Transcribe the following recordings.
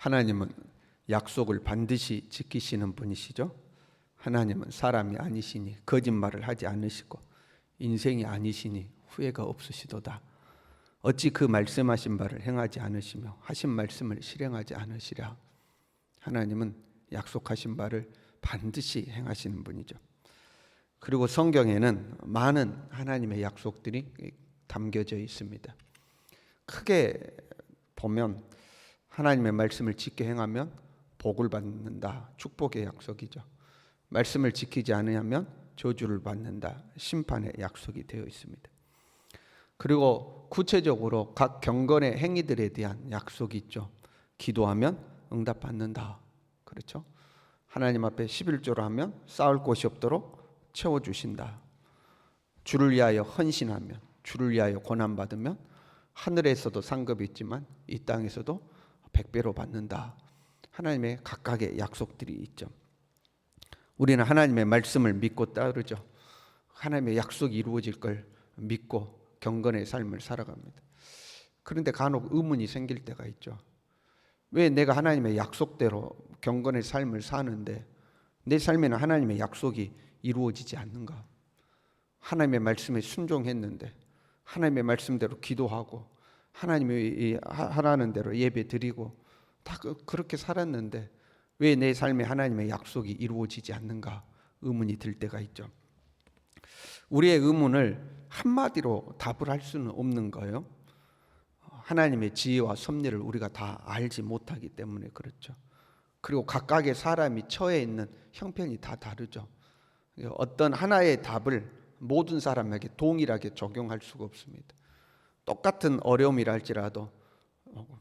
하나님은 약속을 반드시 지키시는 분이시죠. 하나님은 사람이 아니시니 거짓말을 하지 않으시고 인생이 아니시니 후회가 없으시도다. 어찌 그 말씀하신 바를 행하지 않으시며 하신 말씀을 실행하지 않으시랴. 하나님은 약속하신 바를 반드시 행하시는 분이죠. 그리고 성경에는 많은 하나님의 약속들이 담겨져 있습니다. 크게 보면 하나님의 말씀을 지켜 행하면 복을 받는다. 축복의 약속이죠. 말씀을 지키지 않으면 저주를 받는다. 심판의 약속이 되어 있습니다. 그리고 구체적으로 각 경건의 행위들에 대한 약속이 있죠. 기도하면 응답받는다. 그렇죠? 하나님 앞에 11조를 하면 쌓을 곳이 없도록 채워주신다. 주를 위하여 헌신하면, 주를 위하여 고난받으면 하늘에서도 상급이 있지만 이 땅에서도 100배로 받는다. 하나님의 각각의 약속들이 있죠. 우리는 하나님의 말씀을 믿고 따르죠. 하나님의 약속이 이루어질 걸 믿고 경건의 삶을 살아갑니다. 그런데 간혹 의문이 생길 때가 있죠. 왜 내가 하나님의 약속대로 경건의 삶을 사는데 내 삶에는 하나님의 약속이 이루어지지 않는가? 하나님의 말씀에 순종했는데 하나님의 말씀대로 기도하고 하나님이 하라는 대로 예배 드리고 다 그렇게 살았는데 왜 내 삶에 하나님의 약속이 이루어지지 않는가? 의문이 들 때가 있죠. 우리의 의문을 한마디로 답을 할 수는 없는 거예요. 하나님의 지혜와 섭리를 우리가 다 알지 못하기 때문에 그렇죠. 그리고 각각의 사람이 처해 있는 형편이 다 다르죠. 어떤 하나의 답을 모든 사람에게 동일하게 적용할 수가 없습니다. 똑같은 어려움이라 할지라도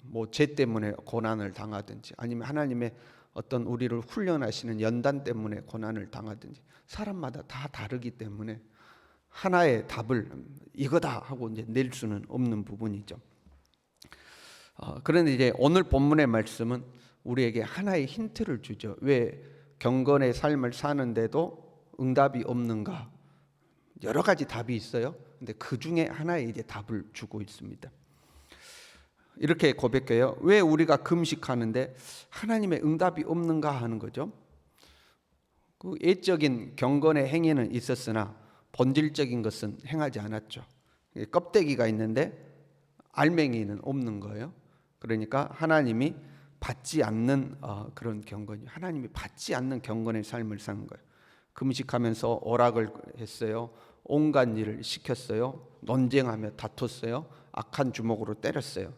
뭐 죄 때문에 고난을 당하든지 아니면 하나님의 어떤 우리를 훈련하시는 연단 때문에 고난을 당하든지 사람마다 다 다르기 때문에 하나의 답을 이거다 하고 이제 낼 수는 없는 부분이죠. 그런데 이제 오늘 본문의 말씀은 우리에게 하나의 힌트를 주죠. 왜 경건의 삶을 사는데도 응답이 없는가? 여러 가지 답이 있어요. 근데 그 중에 하나의 이제 답을 주고 있습니다. 이렇게 고백해요. 왜 우리가 금식하는데 하나님의 응답이 없는가 하는 거죠. 그 예적인 경건의 행위는 있었으나 본질적인 것은 행하지 않았죠. 껍데기가 있는데 알맹이는 없는 거예요. 그러니까 하나님이 받지 않는 그런 경건이 하나님이 받지 않는 경건의 삶을 사는 거예요. 금식하면서 오락을 했어요. 온갖 일을 시켰어요. 논쟁하며 다퉜어요. 악한 주먹으로 때렸어요.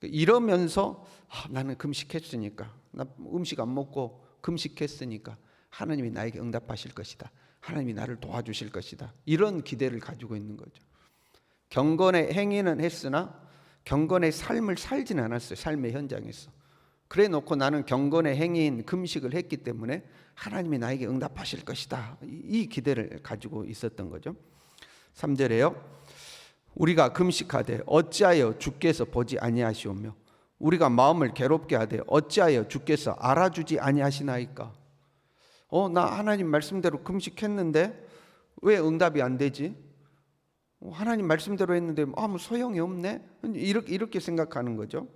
이러면서 나는 금식했으니까 나 음식 안 먹고 금식했으니까 하나님이 나에게 응답하실 것이다. 하나님이 나를 도와주실 것이다. 이런 기대를 가지고 있는 거죠. 경건의 행위는 했으나 경건의 삶을 살지는 않았어요. 삶의 현장에서. 그래 놓고 나는 경건의 행위인 금식을 했기 때문에 하나님이 나에게 응답하실 것이다. 이 기대를 가지고 있었던 거죠. 3절에요. 우리가 금식하되 어찌하여 주께서 보지 아니하시오며 우리가 마음을 괴롭게 하되 어찌하여 주께서 알아주지 아니하시나이까. 나 하나님 말씀대로 금식했는데 왜 응답이 안 되지? 하나님 말씀대로 했는데 아무 소용이 없네. 이렇게 생각하는 거죠.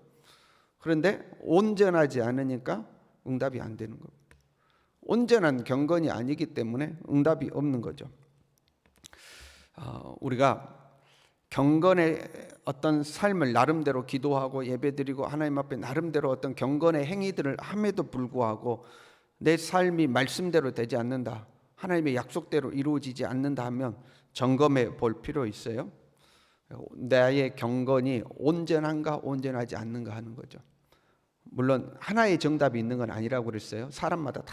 그런데 온전하지 않으니까 응답이 안 되는 겁니다. 온전한 경건이 아니기 때문에 응답이 없는 거죠. 우리가 경건의 어떤 삶을 나름대로 기도하고 예배드리고 하나님 앞에 나름대로 어떤 경건의 행위들을 함에도 불구하고 내 삶이 말씀대로 되지 않는다, 하나님의 약속대로 이루어지지 않는다 하면 점검해 볼 필요 있어요. 나의 경건이 온전한가 온전하지 않는가 하는 거죠. 물론 하나의 정답이 있는 건 아니라고 그랬어요. 사람마다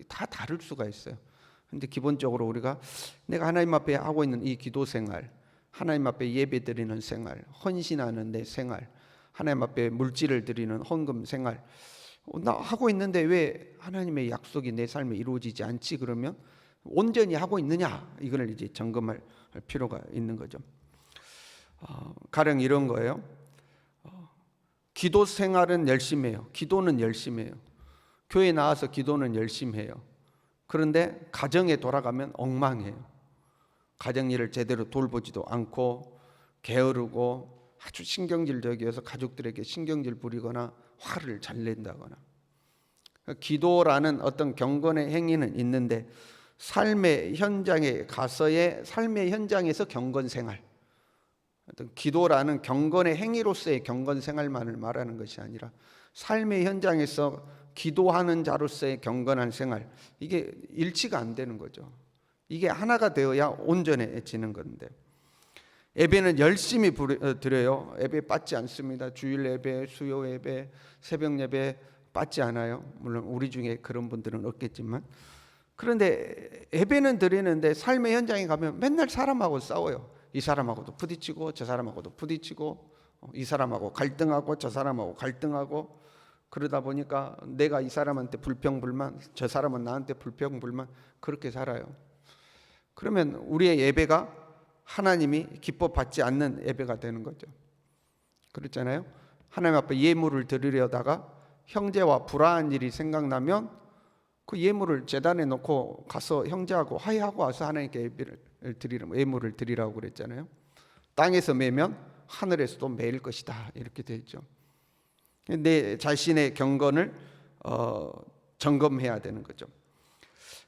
다 다를 수가 있어요. 근데 기본적으로 우리가 내가 하나님 앞에 하고 있는 이 기도 생활, 하나님 앞에 예배 드리는 생활, 헌신하는 내 생활, 하나님 앞에 물질을 드리는 헌금 생활, 나 하고 있는데 왜 하나님의 약속이 내 삶에 이루어지지 않지? 그러면 온전히 하고 있느냐? 이걸 이제 점검할 필요가 있는 거죠. 가령 이런 거예요. 기도 생활은 열심히 해요. 기도는 열심히 해요. 교회 나와서 기도는 열심히 해요. 그런데 가정에 돌아가면 엉망해요. 가정 일을 제대로 돌보지도 않고 게으르고 아주 신경질 적이어서 가족들에게 신경질 부리거나 화를 잘 낸다거나. 기도라는 어떤 경건의 행위는 있는데 삶의 현장에 가서의 삶의 현장에서 경건 생활, 어떤 기도라는 경건의 행위로서의 경건 생활만을 말하는 것이 아니라 삶의 현장에서 기도하는 자로서의 경건한 생활, 이게 일치가 안 되는 거죠. 이게 하나가 되어야 온전해지는 건데, 예배는 열심히 드려요. 예배 빠지 않습니다. 주일 예배, 수요 예배, 새벽 예배 빠지 않아요. 물론 우리 중에 그런 분들은 없겠지만, 그런데 예배는 드리는데 삶의 현장에 가면 맨날 사람하고 싸워요. 이 사람하고도 부딪히고 저 사람하고도 부딪히고, 이 사람하고 갈등하고 저 사람하고 갈등하고, 그러다 보니까 내가 이 사람한테 불평불만, 저 사람은 나한테 불평불만, 그렇게 살아요. 그러면 우리의 예배가 하나님이 기뻐 받지 않는 예배가 되는 거죠. 그렇잖아요. 하나님 앞에 예물을 드리려다가 형제와 불화한 일이 생각나면 그 예물을 제단에 놓고 가서 형제하고 화해하고 와서 하나님께 예배를 드리라고, 예물을 드리라고 그랬잖아요. 땅에서 매면 하늘에서도 매일 것이다, 이렇게 되어 있죠. 내 자신의 경건을 점검해야 되는 거죠.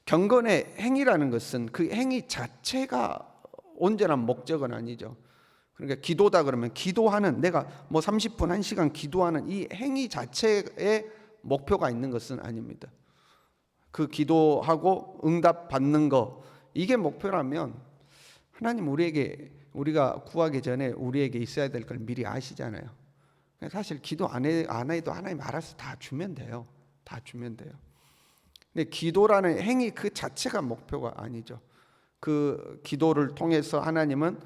경건의 행위라는 것은 그 행위 자체가 온전한 목적은 아니죠. 그러니까 기도다 그러면 기도하는, 내가 뭐 30분 1시간 기도하는 이 행위 자체에 목표가 있는 것은 아닙니다. 그 기도하고 응답 받는 거, 이게 목표라면 하나님 우리가 구하기 전에 우리에게 있어야 될 걸 미리 아시잖아요. 사실 기도 안 해도 하나님 알아서 다 주면 돼요. 다 주면 돼요. 근데 기도라는 행위 그 자체가 목표가 아니죠. 그 기도를 통해서 하나님은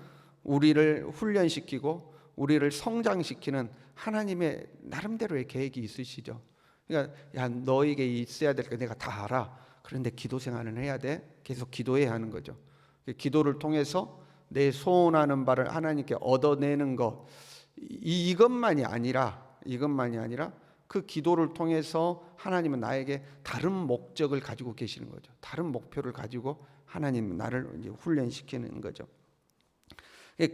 우리를 훈련시키고 우리를 성장시키는 하나님의 나름대로의 계획이 있으시죠. 그러니까 야, 너에게 있어야 될 거 내가 다 알아. 그런데 기도 생활은 해야 돼. 계속 기도해야 하는 거죠. 기도를 통해서 내 소원하는 바를 하나님께 얻어내는 것, 이것만이 아니라 그 기도를 통해서 하나님은 나에게 다른 목적을 가지고 계시는 거죠. 다른 목표를 가지고 하나님은 나를 이제 훈련시키는 거죠.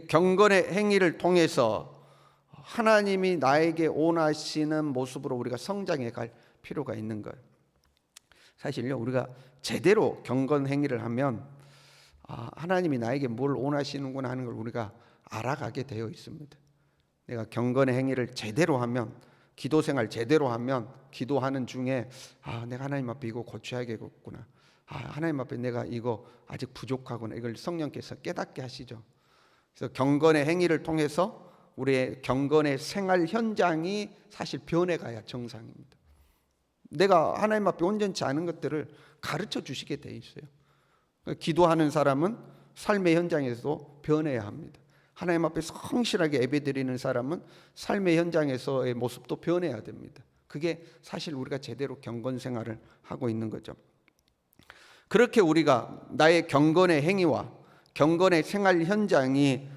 경건의 행위를 통해서 하나님이 나에게 원하시는 모습으로 우리가 성장해 갈 필요가 있는 거예요. 사실요, 우리가 제대로 경건 행위를 하면 하나님이 나에게 뭘 원하시는구나 하는 걸 우리가 알아가게 되어 있습니다. 내가 경건의 행위를 제대로 하면, 기도 생활 제대로 하면, 기도하는 중에 내가 하나님 앞에 이거 고쳐야겠구나, 하나님 앞에 내가 이거 아직 부족하구나, 이걸 성령께서 깨닫게 하시죠. 그래서 경건의 행위를 통해서 우리의 경건의 생활 현장이 사실 변해가야 정상입니다. 내가 하나님 앞에 온전치 않은 것들을 가르쳐 주시게 돼 있어요. 기도하는 사람은 삶의 현장에서도 변해야 합니다. 하나님 앞에 성실하게 예배드리는 사람은 삶의 현장에서의 모습도 변해야 됩니다. 그게 사실 우리가 제대로 경건 생활을 하고 있는 거죠. 그렇게 우리가 나의 경건의 행위와 경건의 생활 현장이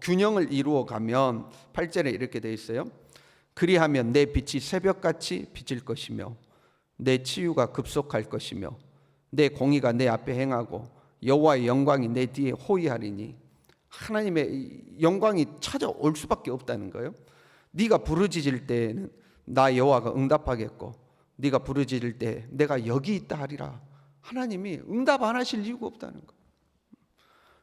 균형을 이루어 가면 8절에 이렇게 되어 있어요. 그리하면 내 빛이 새벽같이 비칠 것이며 내 치유가 급속할 것이며 내 공의가 내 앞에 행하고 여호와의 영광이 내 뒤에 호위하리니, 하나님의 영광이 찾아올 수밖에 없다는 거예요. 네가 부르짖을 때에는 나 여호와가 응답하겠고 네가 부르짖을 때 내가 여기 있다 하리라. 하나님이 응답 안 하실 이유가 없다는 거예요.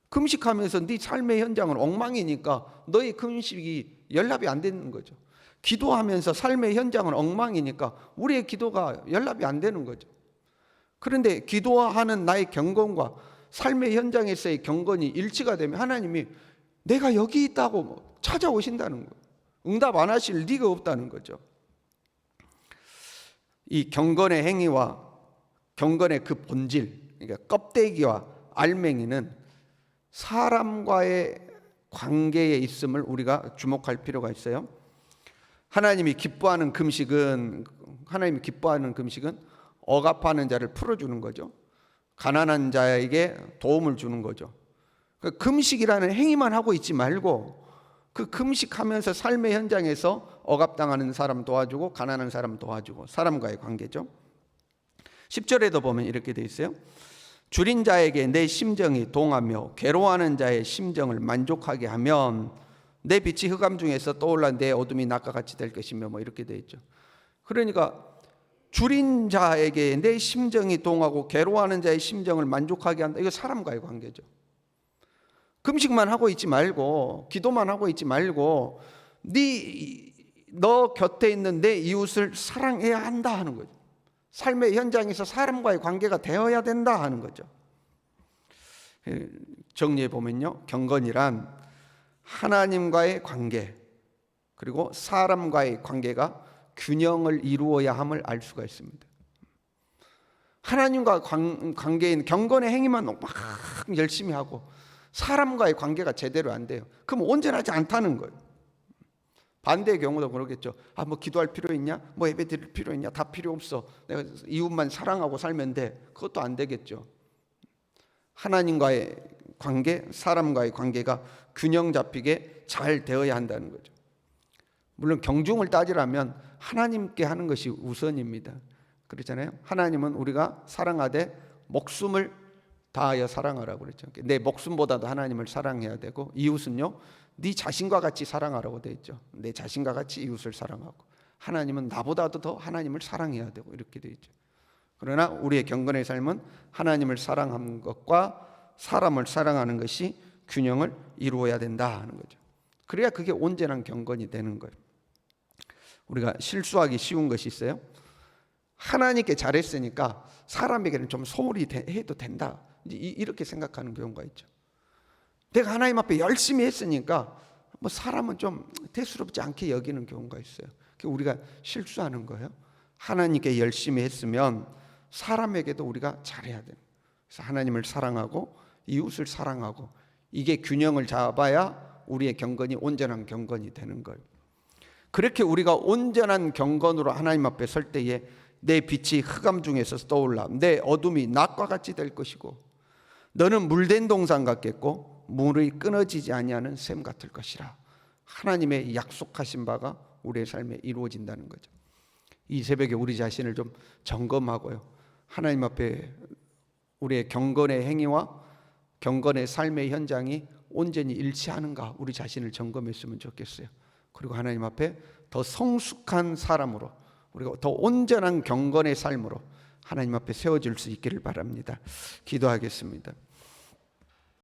금식하면서 네 삶의 현장은 엉망이니까 너의 금식이 연락이 안 되는 거죠. 기도하면서 삶의 현장은 엉망이니까 우리의 기도가 연락이 안 되는 거죠. 그런데 기도하는 나의 경건과 삶의 현장에서의 경건이 일치가 되면 하나님이 내가 여기 있다고 찾아오신다는 거예요. 응답 안 하실 리가 없다는 거죠. 이 경건의 행위와 경건의 그 본질, 그러니까 껍데기와 알맹이는 사람과의 관계에 있음을 우리가 주목할 필요가 있어요. 하나님이 기뻐하는 금식은 억압하는 자를 풀어주는 거죠. 가난한 자에게 도움을 주는 거죠. 금식이라는 행위만 하고 있지 말고 그 금식하면서 삶의 현장에서 억압당하는 사람 도와주고 가난한 사람 도와주고, 사람과의 관계죠. 10절에도 보면 이렇게 돼 있어요. 줄인 자에게 내 심정이 동하며 괴로워하는 자의 심정을 만족하게 하면 내 빛이 흑암 중에서 떠올라 내 어둠이 낮과 같이 될 것이며, 뭐 이렇게 돼 있죠. 그러니까 줄인 자에게 내 심정이 동하고 괴로워하는 자의 심정을 만족하게 한다. 이거 사람과의 관계죠. 금식만 하고 있지 말고, 기도만 하고 있지 말고, 너 곁에 있는 내 이웃을 사랑해야 한다 하는 거죠. 삶의 현장에서 사람과의 관계가 되어야 된다 하는 거죠. 정리해 보면요, 경건이란 하나님과의 관계 그리고 사람과의 관계가 균형을 이루어야 함을 알 수가 있습니다. 하나님과 관계인 경건의 행위만 막 열심히 하고 사람과의 관계가 제대로 안 돼요. 그럼 온전하지 않다는 거예요. 반대의 경우도 그러겠죠. 뭐 기도할 필요 있냐? 뭐 예배 드릴 필요 있냐? 다 필요 없어. 내가 이웃만 사랑하고 살면 돼. 그것도 안 되겠죠. 하나님과의 관계, 사람과의 관계가 균형 잡히게 잘 되어야 한다는 거죠. 물론 경중을 따지라면 하나님께 하는 것이 우선입니다. 그렇잖아요. 하나님은 우리가 사랑하되 목숨을 다하여 사랑하라고 그랬죠. 내 목숨보다도 하나님을 사랑해야 되고, 이웃은요 네 자신과 같이 사랑하라고 되어 있죠. 내 자신과 같이 이웃을 사랑하고, 하나님은 나보다도 더 하나님을 사랑해야 되고 이렇게 되어 있죠. 그러나 우리의 경건의 삶은 하나님을 사랑하는 것과 사람을 사랑하는 것이 균형을 이루어야 된다 하는 거죠. 그래야 그게 온전한 경건이 되는 거예요. 우리가 실수하기 쉬운 것이 있어요. 하나님께 잘했으니까 사람에게는 좀 소홀히 해도 된다, 이렇게 생각하는 경우가 있죠. 내가 하나님 앞에 열심히 했으니까 뭐 사람은 좀 대수롭지 않게 여기는 경우가 있어요. 우리가 실수하는 거예요. 하나님께 열심히 했으면 사람에게도 우리가 잘해야 돼요. 그래서 하나님을 사랑하고 이웃을 사랑하고, 이게 균형을 잡아야 우리의 경건이 온전한 경건이 되는 거예요. 그렇게 우리가 온전한 경건으로 하나님 앞에 설 때에 내 빛이 흑암 중에서 떠올라 내 어둠이 낮과 같이 될 것이고, 너는 물된 동산 같겠고 물이 끊어지지 아니하는 샘 같을 것이라. 하나님의 약속하신 바가 우리의 삶에 이루어진다는 거죠. 이 새벽에 우리 자신을 좀 점검하고요, 하나님 앞에 우리의 경건의 행위와 경건의 삶의 현장이 온전히 일치하는가, 우리 자신을 점검했으면 좋겠어요. 그리고 하나님 앞에 더 성숙한 사람으로, 우리가 더 온전한 경건의 삶으로 하나님 앞에 세워질 수 있기를 바랍니다. 기도하겠습니다.